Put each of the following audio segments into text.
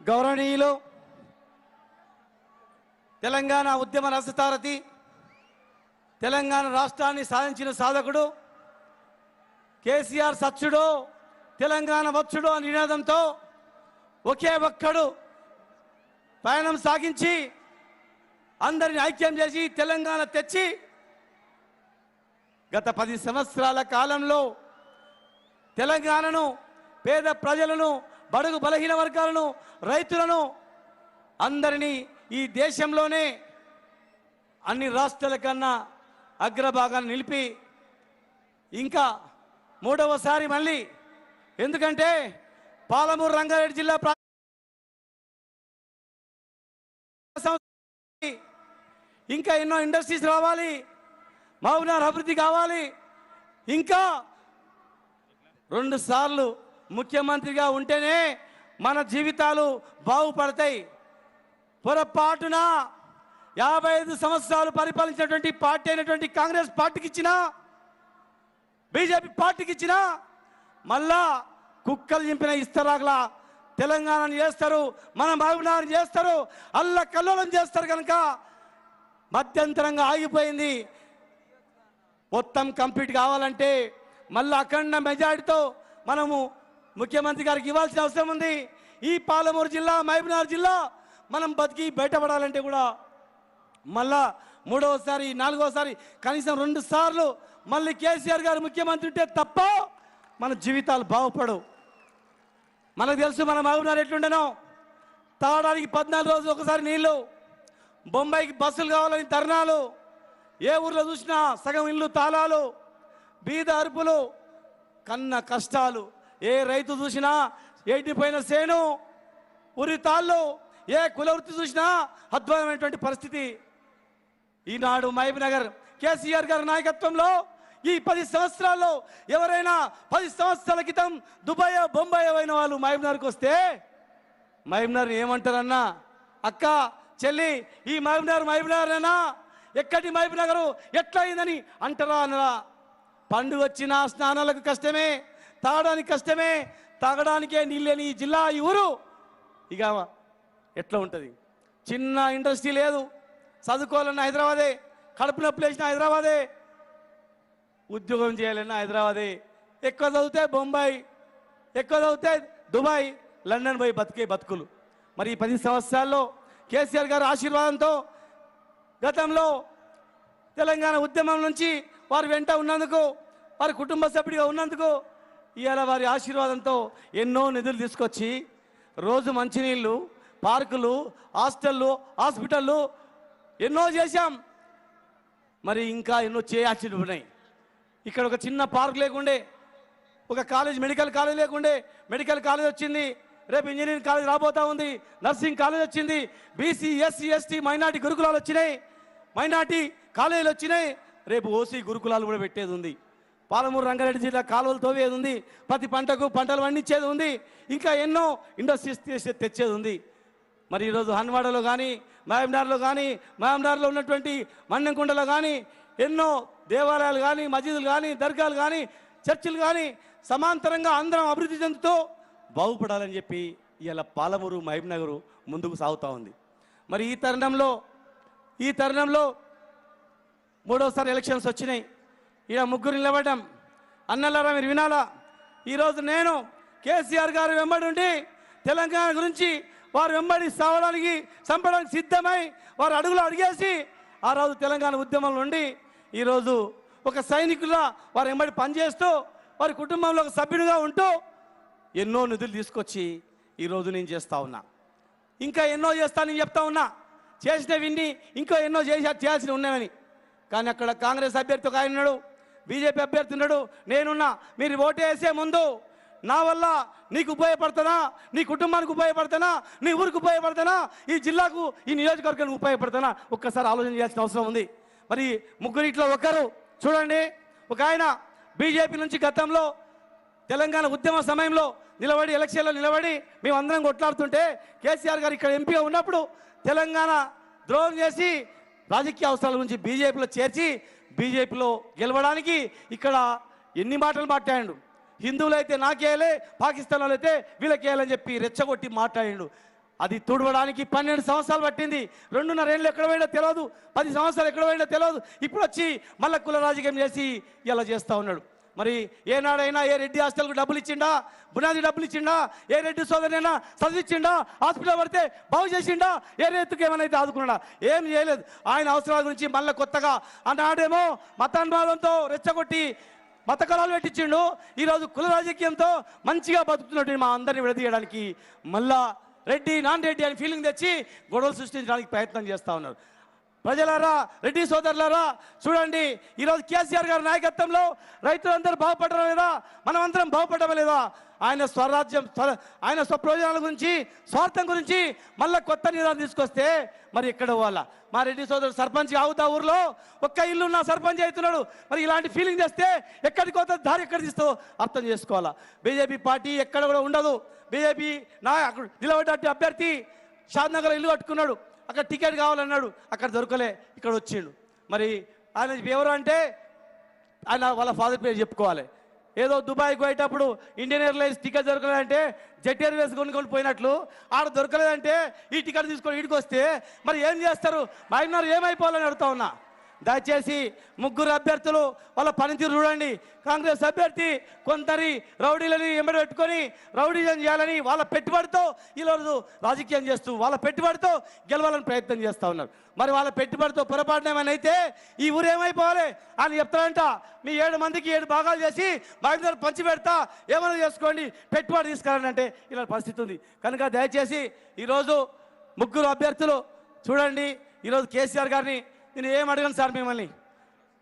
గౌరవనీయులు తెలంగాణ ఉద్యమ రససారథి, తెలంగాణ రాష్ట్రాన్ని సాధించిన సాధకుడు కేసీఆర్ సత్యుడు, తెలంగాణ వచ్చుడు అనే నినాదంతో ఒకే ఒక్కడు పయనం సాగించి అందరిని ఐక్యం చేసి తెలంగాణ తెచ్చి గత 10 సంవత్సరాల కాలంలో తెలంగాణను, పేద ప్రజలను, బడుగు బలహీన వర్గాలను, రైతులను అందరినీ ఈ దేశంలోనే అన్ని రాష్ట్రాల కన్నా అగ్రభాగాన్ని నిలిపి ఇంకా మూడవసారి మళ్ళీ, ఎందుకంటే పాలమూరు రంగారెడ్డి జిల్లా ఇంకా ఎన్నో ఇండస్ట్రీస్ రావాలి, మహబూబ్నగర్ అభివృద్ధి కావాలి, ఇంకా 2 సార్లు ముఖ్యమంత్రిగా ఉంటేనే మన జీవితాలు బాగుపడతాయి. పొరపాటున 55 సంవత్సరాలు పరిపాలించినటువంటి పార్టీ అయినటువంటి కాంగ్రెస్ పార్టీకి ఇచ్చిన, బీజేపీ పార్టీకి ఇచ్చిన మళ్ళా కుక్కలు చింపిన ఇస్తరాకులా తెలంగాణను చేస్తారు, మన మహబూబ్నగర్ చేస్తారు, అల్ల కల్లోలం చేస్తారు. కనుక మధ్యంతరంగా ఆగిపోయింది. మొత్తం కంప్లీట్ కావాలంటే మళ్ళీ అఖండ మెజారిటీతో మనము ముఖ్యమంత్రి గారికి ఇవ్వాల్సిన అవసరం ఉంది. ఈ పాలమూరు జిల్లా, మహబూబ్నగర్ జిల్లా మనం బతికి బయటపడాలంటే కూడా మళ్ళా 3వసారి, 4వసారి, కనీసం 2 సార్లు మళ్ళీ కేసీఆర్ గారు ముఖ్యమంత్రి ఉంటే తప్ప మన జీవితాలు బాగుపడవు. మనకు తెలుసు మన మహబూబ్నగర్ ఎట్లుండేనో. తాగడానికి 14 రోజులు ఒకసారి నీళ్లు, బొంబాయికి బస్సులు కావాలని ధర్నాలు, ఏ ఊర్లో చూసినా సగం ఇల్లు తాళాలు, బీద అరుపులు, కన్న కష్టాలు, ఏ రైతు చూసినా ఎండిపోయిన సేను, ఉరి తాళ్ళు, ఏ కుల వృత్తి చూసినా అద్భుతమైనటువంటి పరిస్థితి. ఈనాడు మహబూబ్నగర్ కేసీఆర్ గారి నాయకత్వంలో ఈ 10 సంవత్సరాల్లో ఎవరైనా 10 సంవత్సరాల క్రితం దుబాయ్, బొంబాయి అయిన వాళ్ళు మహబూబ్నగర్కి వస్తే మహబూబ్నగర్ ఏమంటారన్నా, అక్క చెల్లి ఈ మహబూబ్నగర్ అన్నా, ఎక్కడి మహబూబ్నగర్ ఎట్లా అయిందని అంటారా అనరా? పండుగ వచ్చిన స్నానాలకు కష్టమే, తాగడానికి కష్టమే, తాగడానికే నీళ్ళని ఈ జిల్లా, ఈ ఊరు ఇక ఎట్లా ఉంటుంది? చిన్న ఇండస్ట్రీ లేదు, చదువుకోవాలన్నా హైదరాబాదే, కడుపు నొప్పి లేచిన హైదరాబాదే, ఉద్యోగం చేయాలన్నా హైదరాబాదే, ఎక్కువ చదివితే బొంబాయి, ఎక్కువ చదివితే దుబాయ్, లండన్ పోయి బతికే బతుకులు. మరి ఈ 10 సంవత్సరాల్లో కేసీఆర్ గారి ఆశీర్వాదంతో గతంలో తెలంగాణ ఉద్యమం నుంచి వారి వెంట ఉన్నందుకు, వారి కుటుంబ సభ్యుడిగా ఉన్నందుకు ఇవాళ వారి ఆశీర్వాదంతో ఎన్నో నిధులు తీసుకొచ్చి రోజు మంచినీళ్ళు, పార్కులు, హాస్టళ్ళు, హాస్పిటళ్ళు ఎన్నో చేశాం. మరి ఇంకా ఎన్నో చేయాల్సి ఉన్నాయి. ఇక్కడ ఒక చిన్న పార్క్ లేకుండే, ఒక కాలేజ్, మెడికల్ కాలేజ్ లేకుండే, మెడికల్ కాలేజ్ వచ్చింది. రేపు ఇంజనీరింగ్ కాలేజ్ రాబోతా ఉంది, నర్సింగ్ కాలేజ్ వచ్చింది, బీసీ, ఎస్సీ, ఎస్టీ, మైనార్టీ గురుకులాలు వచ్చినాయి, మైనార్టీ కాలేజీలు వచ్చినాయి. రేపు ఓసీ గురుకులాలు కూడా పెట్టేది ఉంది. పాలమూరు రంగారెడ్డి జిల్లా కాలువలు తోవేది ఉంది, ప్రతి పంటకు పంటలు పండించేది ఉంది, ఇంకా ఎన్నో ఇండస్ట్రీస్ తెచ్చేది ఉంది. మరి ఈరోజు హన్వాడలో కానీ, మహబూబ్నగర్లో కానీ, మహబూబ్నగర్లో ఉన్నటువంటి మన్నెంకొండలో కానీ ఎన్నో దేవాలయాలు కానీ, మసీదులు కానీ, దర్గాలు కానీ, చర్చిలు కానీ సమాంతరంగా అందరం అభివృద్ధి చెందుతూ బాగుపడాలని చెప్పి ఇలా పాలమూరు, మహబూబ్నగర్ ముందుకు సాగుతూ ఉంది. మరి ఈ తరుణంలో 3వసారి ఎలక్షన్స్ వచ్చినాయి. ఇలా ముగ్గురు నిలబడ్డాం. అన్నలారా మీరు వినాలా, ఈరోజు నేను కేసీఆర్ గారు వెంబడి ఉండి తెలంగాణ గురించి వారు వెంబడి సావడానికి, చంపడానికి సిద్ధమై వారు అడుగులు అడిగేసి ఆ రోజు తెలంగాణ ఉద్యమం నుండి ఈరోజు ఒక సైనికులా వారు వెంబడి పనిచేస్తూ వారి కుటుంబంలో ఒక సభ్యుడిగా ఉంటూ ఎన్నో నిధులు తీసుకొచ్చి ఈరోజు నేను చేస్తూ ఉన్నా. ఇంకా ఎన్నో చేస్తానని చెప్తా ఉన్నా. చేసిన విన్ని ఇంకో ఎన్నో చేయాల్సినవి ఉన్నాయని. కానీ అక్కడ కాంగ్రెస్ అభ్యర్థి ఒక ఆయన ఉన్నాడు, బీజేపీ అభ్యర్థి ఉన్నాడు, నేనున్నా. మీరు ఓటు వేసే ముందు నా వల్ల నీకు ఉపయోగపడుతున్నా, నీ కుటుంబానికి ఉపయోగపడుతున్నా, నీ ఊరికి ఉపయోగపడుతున్నా, ఈ జిల్లాకు, ఈ నియోజకవర్గానికి ఉపయోగపడుతున్నా, ఒక్కసారి ఆలోచన చేయాల్సిన అవసరం ఉంది. మరి ముగ్గురిట్లో ఒకరు చూడండి, ఒక ఆయన బీజేపీ నుంచి గతంలో తెలంగాణ ఉద్యమ సమయంలో నిలబడి, ఎలక్షన్లో నిలబడి మేమందరం కొట్లాడుతుంటే కేసీఆర్ గారు ఇక్కడ ఎంపీగా ఉన్నప్పుడు తెలంగాణ ద్రోహం చేసి రాజకీయ అవసరాల గురించి బీజేపీలో చేర్చి బీజేపీలో గెలవడానికి ఇక్కడ ఎన్ని మాటలు మాట్లాడాడు. హిందువులైతే నాకేయాలి, పాకిస్తాన్ వాళ్ళు అయితే వీళ్ళకేయాలని చెప్పి రెచ్చగొట్టి మాట్లాడాడు. అది తుడవడానికి 12 సంవత్సరాలు పట్టింది. 2.5 ఏళ్ళు ఎక్కడ పోయినా తెలియదు, 10 సంవత్సరాలు ఎక్కడ పోయినా తెలియదు. ఇప్పుడు వచ్చి మళ్ళీ కుల రాజకీయం చేసి ఇలా చేస్తూ ఉన్నాడు. మరి ఏనాడైనా ఏ రెడ్డి హాస్టల్కు డబ్బులు ఇచ్చిండా, బునాది డబ్బులు ఇచ్చిండా, ఏ రెడ్డి సోదరైనా చదివించిండా, హాస్పిటల్ పడితే బాగు చేసిండా, ఏ రైతుకు ఏమైనా ఆదుకున్నాడా? ఏం చేయలేదు. ఆయన అవసరాల గురించి మళ్ళీ కొత్తగా ఆనాడేమో మతాన్వాదంతో రెచ్చగొట్టి మత కళాలు పెట్టించిండు. ఈరోజు కుల రాజకీయంతో మంచిగా బతుకుతున్నట్టు మా అందరిని విడదీయడానికి మళ్ళా రెడ్డి నాన్ రెడ్డి అని ఫీలింగ్ తెచ్చి గొడవలు సృష్టించడానికి ప్రయత్నం చేస్తూ ఉన్నారు. ప్రజలారా, రెడ్డి సోదరులారా, చూడండి, ఈరోజు కేసీఆర్ గారి నాయకత్వంలో రైతులందరూ బాగుపడడం లేదా, మనమందరం బాగుపడడం లేదా? ఆయన స్వరాజ్యం, ఆయన స్వప్రయోజనాల గురించి, స్వార్థం గురించి మళ్ళీ కొత్త నిదానం తీసుకొస్తే మరి ఎక్కడ పోవాల? మా రెడ్డి సోదరుడు సర్పంచ్ అవుతా ఊర్లో ఒక్క ఇల్లు నా సర్పంచ్ అవుతున్నాడు. మరి ఇలాంటి ఫీలింగ్ చేస్తే ఎక్కడికి పోతే దారి ఎక్కడ తీస్తావు అర్థం చేసుకోవాలా. బీజేపీ పార్టీ ఎక్కడ కూడా ఉండదు. బీజేపీ నిలబడ్డ అభ్యర్థి షాద్నగర్ ఇల్లు కట్టుకున్నాడు, అక్కడ టికెట్ కావాలన్నాడు, అక్కడ దొరకలే, ఇక్కడ వచ్చిండు. మరి ఆయన ఎవరు అంటే ఆయన వాళ్ళ ఫాదర్ పేరు చెప్పుకోవాలి. ఏదో దుబాయ్కి పోయేటప్పుడు ఇండియన్ ఎయిర్లైన్స్ టికెట్ దొరకలేదంటే జెట్ ఎయిర్వేస్ కొనుక్కొని పోయినట్లు ఆడ దొరకలేదంటే ఈ టికెట్ తీసుకొని వీడికి వస్తే మరి ఏం చేస్తారు? మైనర్ ఏమైపోవాలని అడుగుతా ఉన్నా. దయచేసి ముగ్గురు అభ్యర్థులు వాళ్ళ పనితీరు చూడండి. కాంగ్రెస్ అభ్యర్థి కొందరి రౌడీలని ఎంబడి పెట్టుకొని రౌడీజం చేయాలని వాళ్ళ పెట్టుబడితో ఈరోజు రాజకీయం చేస్తూ వాళ్ళ పెట్టుబడితో గెలవాలని ప్రయత్నం చేస్తూ ఉన్నారు. మరి వాళ్ళ పెట్టుబడితో పొరపాటున ఏమైనా అయితే ఈ ఊరు ఏమైపోవాలి అని చెప్తారంట. మీ 7 మందికి 7 భాగాలు చేసి బాగా పంచి పెడతా, ఏమైనా చేసుకోండి, పెట్టుబడి తీసుకురండి అంటే ఇలా పరిస్థితి ఉంది. కనుక దయచేసి ఈరోజు ముగ్గురు అభ్యర్థులు చూడండి. ఈరోజు కేసీఆర్ గారిని నేను ఏం అడగను సార్, మిమ్మల్ని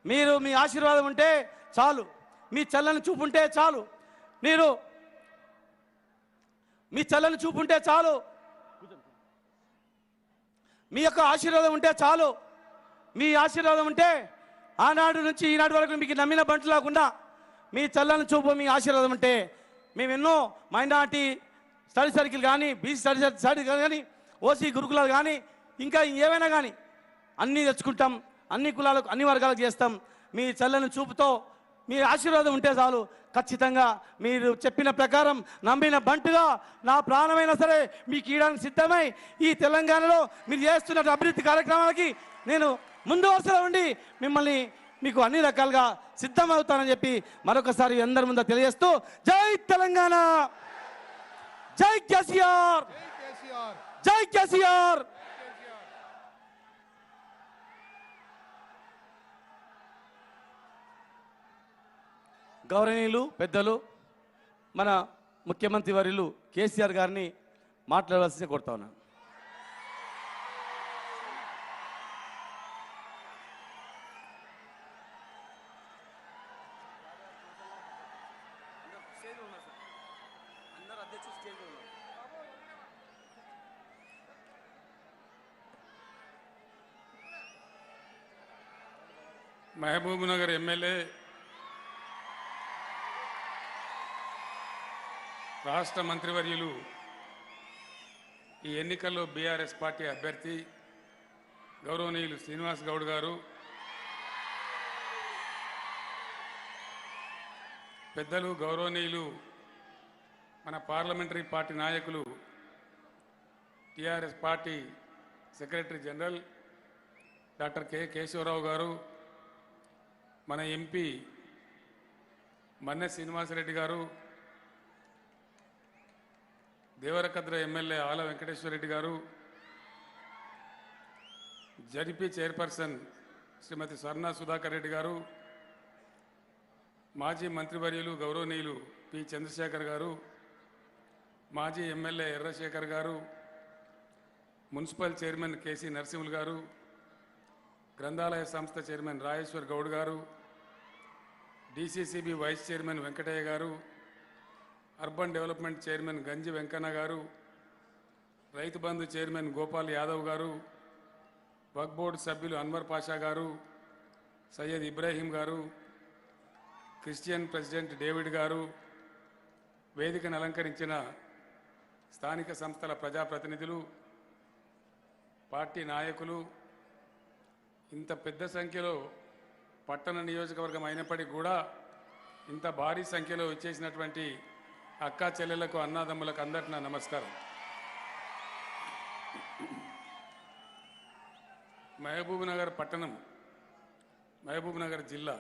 మీరు మీ ఆశీర్వాదం ఉంటే చాలు, మీ చల్లని చూపు ఉంటే చాలు, మీరు మీ చల్లని చూపు ఉంటే చాలు, మీ యొక్క ఆశీర్వాదం ఉంటే చాలు. మీ ఆశీర్వాదం ఉంటే ఆనాడు నుంచి ఈనాటి వరకు మీకు నమ్మిన బంటు లేకుండా మీ చల్లని చూపు, మీ ఆశీర్వాదం ఉంటే మేము ఎన్నో మైనార్టీ స్టడీ సర్కిల్ కానీ, బీసీ స్టడీ కానీ, ఓసీ గురుకులాలు కానీ, ఇంకా ఏమైనా కానీ అన్నీ తెచ్చుకుంటాం, అన్ని కులాలకు అన్ని వర్గాలకు చేస్తాం. మీ చల్లని చూపుతో మీ ఆశీర్వాదం ఉంటే చాలు. ఖచ్చితంగా మీరు చెప్పిన ప్రకారం నమ్మిన బంటుగా నా ప్రాణమైనా సరే మీకు ఇవ్వడానికి సిద్ధమై ఈ తెలంగాణలో మీరు చేస్తున్న అభివృద్ధి కార్యక్రమాలకి నేను ముందు వరుసలో ఉండి మిమ్మల్ని మీకు అన్ని రకాలుగా సిద్ధమవుతానని చెప్పి మరొకసారి అందరి ముందు తెలియజేస్తూ జై తెలంగాణ, జై కేసీఆర్, జై కేసీఆర్. గౌరవనీయులు పెద్దలు మన ముఖ్యమంత్రి వర్యులు కేసీఆర్ గారిని మాట్లాడవలసి కోరుతా ఉన్నాను. మహబూబ్నగర్ ఎమ్మెల్యే, రాష్ట్ర మంత్రివర్యులు, ఈ ఎన్నికల్లో బీఆర్ఎస్ పార్టీ అభ్యర్థి గౌరవనీయులు శ్రీనివాస్ గౌడ్ గారు, పెద్దలు గౌరవనీయులు మన పార్లమెంటరీ పార్టీ నాయకులు, TRS party secretary general doctor K Keshava Rao garu, మన ఎంపీ మన్నె శ్రీనివాసరెడ్డి గారు, దేవరకద్ర ఎమ్మెల్యే ఆల వెంకటేశ్వరరెడ్డి గారు, జడ్పీ చైర్పర్సన్ శ్రీమతి స్వర్ణ సుధాకర్ రెడ్డి గారు, మాజీ మంత్రివర్యులు గౌరవనీయులు పి చంద్రశేఖర్ గారు, మాజీ ఎమ్మెల్యే ఎర్రశేఖర్ గారు, మున్సిపల్ చైర్మన్ కేసీ నరసింహులు గారు, గ్రంథాలయ సంస్థ చైర్మన్ రాజేశ్వర్ గౌడ్ గారు, డిసిసిబి వైస్ చైర్మన్ వెంకటయ్య గారు, అర్బన్ డెవలప్మెంట్ చైర్మన్ గంజి వెంకన్న గారు, రైతు బంధు చైర్మన్ గోపాల్ యాదవ్ గారు, వక్ఫ్ బోర్డు సభ్యులు అన్వర్ పాషా గారు, సయ్యద్ ఇబ్రాహీం గారు, క్రిస్టియన్ ప్రెసిడెంట్ డేవిడ్ గారు, వేదికను అలంకరించిన స్థానిక సంస్థల ప్రజాప్రతినిధులు, పార్టీ నాయకులు, ఇంత పెద్ద సంఖ్యలో పట్టణ నియోజకవర్గం అయినప్పటికీ కూడా ఇంత భారీ సంఖ్యలో వచ్చేసినటువంటి అక్కా చెల్లెలకు, అన్నాదమ్ములకు అందరికీ నా నమస్కారం. మహబూబ్ నగర్ పట్టణం, మహబూబ్ నగర్ జిల్లా,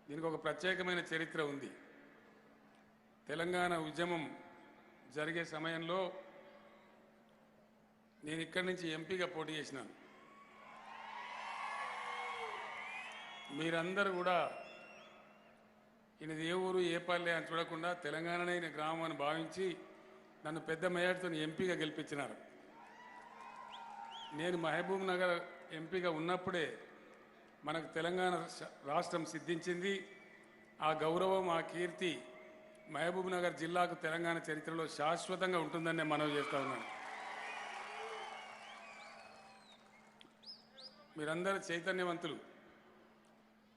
దీనికి ఒక ప్రత్యేకమైన చరిత్ర ఉంది. తెలంగాణ ఉద్యమం జరిగే సమయంలో నేను ఇక్కడి నుంచి ఎంపీగా పోటీ చేసినాను. మీరందరూ కూడా ఈయనది ఏ ఊరు ఏ పల్లె అని చూడకుండా తెలంగాణనే ఈయన గ్రామం అని భావించి నన్ను పెద్ద మేయర్తో ఎంపీగా గెలిపించినారు. నేను మహబూబ్ నగర్ ఎంపీగా ఉన్నప్పుడే మనకు తెలంగాణ రాష్ట్రం సిద్ధించింది. ఆ గౌరవం, ఆ కీర్తి మహబూబ్ నగర్ జిల్లాకు తెలంగాణ చరిత్రలో శాశ్వతంగా ఉంటుందని నేను మనవి చేస్తా ఉన్నాను. మీరందరూ చైతన్యవంతులు.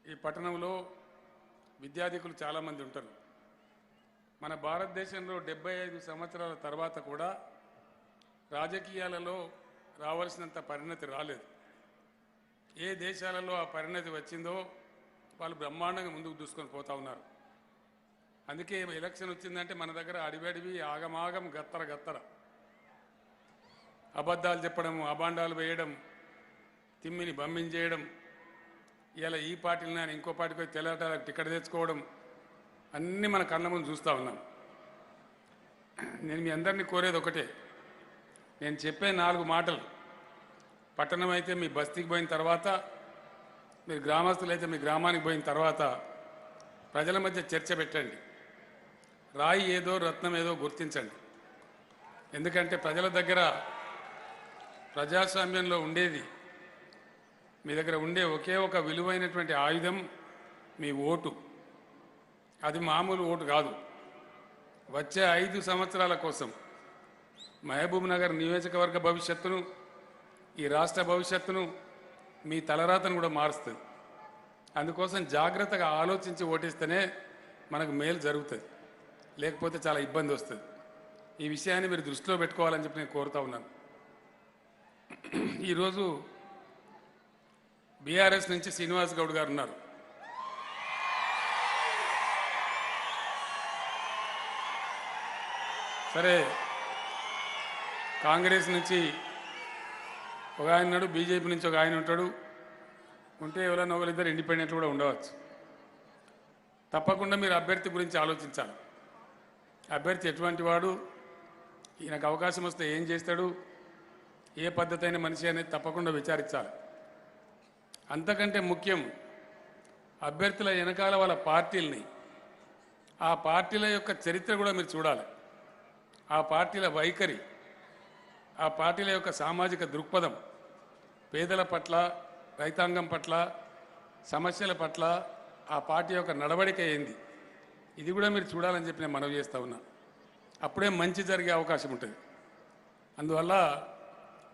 ఈ పట్టణంలో విద్యార్థికులు చాలామంది ఉంటారు. మన భారతదేశంలో 75 సంవత్సరాల తర్వాత కూడా రాజకీయాలలో రావాల్సినంత పరిణతి రాలేదు. ఏ దేశాలలో ఆ పరిణతి వచ్చిందో వాళ్ళు బ్రహ్మాండంగా ముందుకు దూసుకొని పోతా ఉన్నారు. అందుకే ఎలక్షన్ వచ్చిందంటే మన దగ్గర అడివడివి, ఆగమాగం, గత్తర గత్తర, అబద్ధాలు చెప్పడం, అబాండాలు వేయడం, తిమ్మిని బమ్మించేయడం, ఇలా ఈ పార్టీని నేను ఇంకో పార్టీకి తెల్లటాలకు టికెట్ తెచ్చుకోవడం అన్నీ మన కళ్ళ ముందు చూస్తూ ఉన్నాం. నేను మీ అందరినీ కోరేది ఒకటే, నేను చెప్పే 4 మాటలు పట్టణం అయితే మీ బస్తీకి పోయిన తర్వాత, మీరు గ్రామస్తులైతే మీ గ్రామానికి పోయిన తర్వాత ప్రజల మధ్య చర్చ పెట్టండి. రాయి ఏదో రత్నం ఏదో గుర్తించండి. ఎందుకంటే ప్రజల దగ్గర ప్రజాస్వామ్యంలో ఉండేది, మీ దగ్గర ఉండే ఒకే ఒక విలువైనటువంటి ఆయుధం మీ ఓటు. అది మామూలు ఓటు కాదు. వచ్చే 5 సంవత్సరాల కోసం మహబూబ్ నగర్ నియోజకవర్గ భవిష్యత్తును, ఈ రాష్ట్ర భవిష్యత్తును, మీ తలరాతను కూడా మారుస్తుంది. అందుకోసం జాగ్రత్తగా ఆలోచించి ఓటిస్తేనే మనకు మేలు జరుగుతుంది, లేకపోతే చాలా ఇబ్బంది వస్తుంది. ఈ విషయాన్ని మీరు దృష్టిలో పెట్టుకోవాలని చెప్పి నేను కోరుతా ఉన్నాను. ఈరోజు బీఆర్ఎస్ నుంచి శ్రీనివాస్ గౌడ్ గారు ఉన్నారు. సరే, కాంగ్రెస్ నుంచి ఒక ఆయన ఉన్నాడు, బీజేపీ నుంచి ఒక ఆయన ఉంటాడు. ఉంటే ఎవరైనా ఒకరిద్దరు ఇండిపెండెంట్లు కూడా ఉండవచ్చు. తప్పకుండా మీరు అభ్యర్థి గురించి ఆలోచించాలి. అభ్యర్థి ఎటువంటి వాడు, ఈయనకు అవకాశం వస్తే ఏం చేస్తాడు, ఏ పద్ధతి అయిన మనిషి అనేది తప్పకుండా విచారించాలి. అంతకంటే ముఖ్యం, అభ్యర్థుల వెనకాల వాళ్ళ పార్టీలని, ఆ పార్టీల యొక్క చరిత్ర కూడా మీరు చూడాలి. ఆ పార్టీల వైఖరి, ఆ పార్టీల యొక్క సామాజిక దృక్పథం, పేదల పట్ల, రైతాంగం పట్ల, సమస్యల పట్ల ఆ పార్టీ యొక్క నడవడిక ఏంది, ఇది కూడా మీరు చూడాలని చెప్పి నేను మనవి చేస్తూ ఉన్నా. అప్పుడే మంచి జరిగే అవకాశం ఉంటుంది. అందువల్ల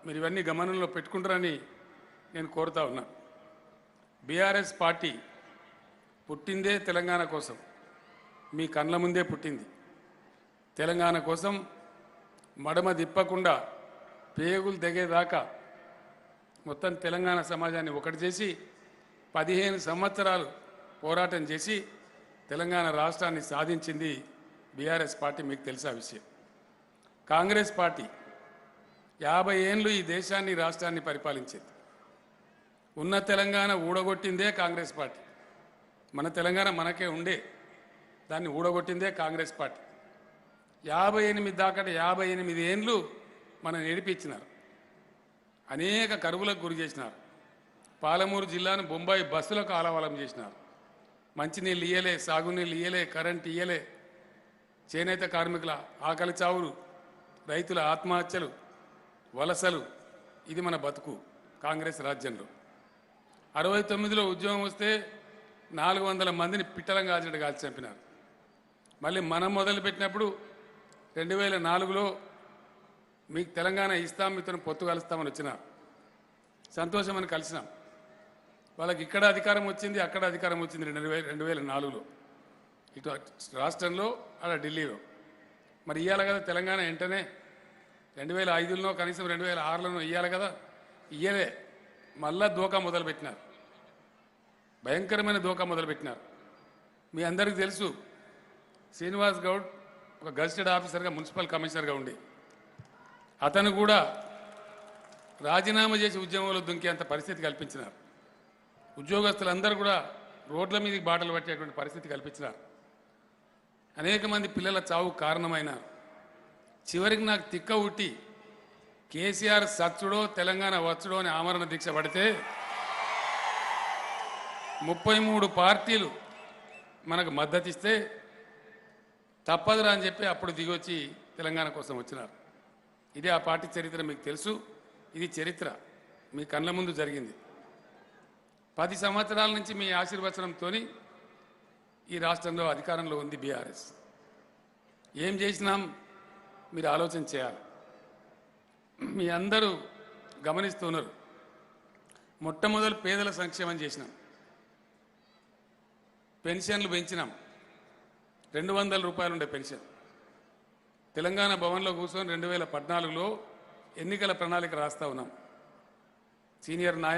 మీరు ఇవన్నీ గమనంలో పెట్టుకుంటారని నేను కోరుతా ఉన్నా. బీఆర్ఎస్ పార్టీ పుట్టిందే తెలంగాణ కోసం, మీ కళ్ళ ముందే పుట్టింది. తెలంగాణ కోసం మడమ తిప్పకుండా పేగులు తెగేదాకా మొత్తం తెలంగాణ సమాజాన్ని ఒకటి చేసి 15 సంవత్సరాలు పోరాటం చేసి తెలంగాణ రాష్ట్రాన్ని సాధించింది బీఆర్ఎస్ పార్టీ. మీకు తెలిసే విషయం. కాంగ్రెస్ పార్టీ 50 ఏళ్ళు ఈ దేశాన్ని, రాష్ట్రాన్ని పరిపాలించింది. ఉన్న తెలంగాణ ఊడగొట్టిందే కాంగ్రెస్ పార్టీ. మన తెలంగాణ మనకే ఉండే, దాన్ని ఊడగొట్టిందే కాంగ్రెస్ పార్టీ. 58 దాకా 58 ఏళ్ళు మనం నడిపించినారు. అనేక కరువులకు గురి చేసినారు. పాలమూరు జిల్లాను బొంబాయి బస్సులకు ఆలవాలం చేసినారు. మంచినీళ్ళు ఇయ్యలే, సాగునీళ్ళు ఇయ్యలే, కరెంట్ ఇయ్యలే. చేనేత కార్మికుల ఆకలి చావులు, రైతుల ఆత్మహత్యలు, వలసలు, ఇది మన బతుకు కాంగ్రెస్ రాజ్యంలో. 69లో ఉద్యమం వస్తే 400 మందిని పిట్టలం కాల్చినట్టు కాల్చి చంపినారు. మళ్ళీ మనం మొదలుపెట్టినప్పుడు 2004లో మీకు తెలంగాణ ఇస్తాం, మీతో పొత్తు కలుస్తామని వచ్చినారు. సంతోషమని కలిసినాం. వాళ్ళకి ఇక్కడ అధికారం వచ్చింది, అక్కడ అధికారం వచ్చింది 2004లో, ఇటు రాష్ట్రంలో అలా ఢిల్లీలో. మరి ఇవ్వాలి కదా తెలంగాణ వెంటనే. 2005లో కనీసం 2006లోనో ఇవ్వాలి కదా, ఇయ్యలే. మళ్ళా దోకా మొదలుపెట్టినారు, భయంకరమైన దోకా మొదలుపెట్టినారు. మీ అందరికీ తెలుసు, శ్రీనివాస్ గౌడ్ ఒక గజిటెడ్ ఆఫీసర్గా, మున్సిపల్ కమిషనర్గా ఉండి, అతను కూడా రాజీనామా చేసి ఉద్యమంలో దుంకేంత పరిస్థితి కల్పించినారు. ఉద్యోగస్తులందరూ కూడా రోడ్ల మీదకి బాటలు పట్టేటువంటి పరిస్థితి కల్పించినారు. అనేక మంది పిల్లల చావు కారణమైనారు. చివరికి నాకు తిక్క ఉట్టి కేసీఆర్ సచ్చుడో తెలంగాణ వచ్చుడో అని ఆమరణ దీక్ష పడితే 33 పార్టీలు మనకు మద్దతు ఇస్తే తప్పదురా అని చెప్పి అప్పుడు దిగొచ్చి తెలంగాణ కోసం వచ్చినారు. ఇది ఆ పార్టీ చరిత్ర మీకు తెలుసు. ఇది చరిత్ర మీ కళ్ళ ముందు జరిగింది. 10 సంవత్సరాల నుంచి మీ ఆశీర్వచనంతో ఈ రాష్ట్రంలో అధికారంలో ఉంది బీఆర్ఎస్. ఏం చేసినాం మీరు ఆలోచన చేయాలి. మీ అందరూ గమనిస్తున్నారు. మొట్టమొదలు పేదల సంక్షేమం చేసినాం, పెన్షన్లు పెంచినాం. 200 రూపాయలు ఉండే పెన్షన్ తెలంగాణ భవన్లో కూర్చొని 2014లో ఎన్నికల ప్రణాళిక రాస్తా ఉన్నాం. సీనియర్ నాయకులు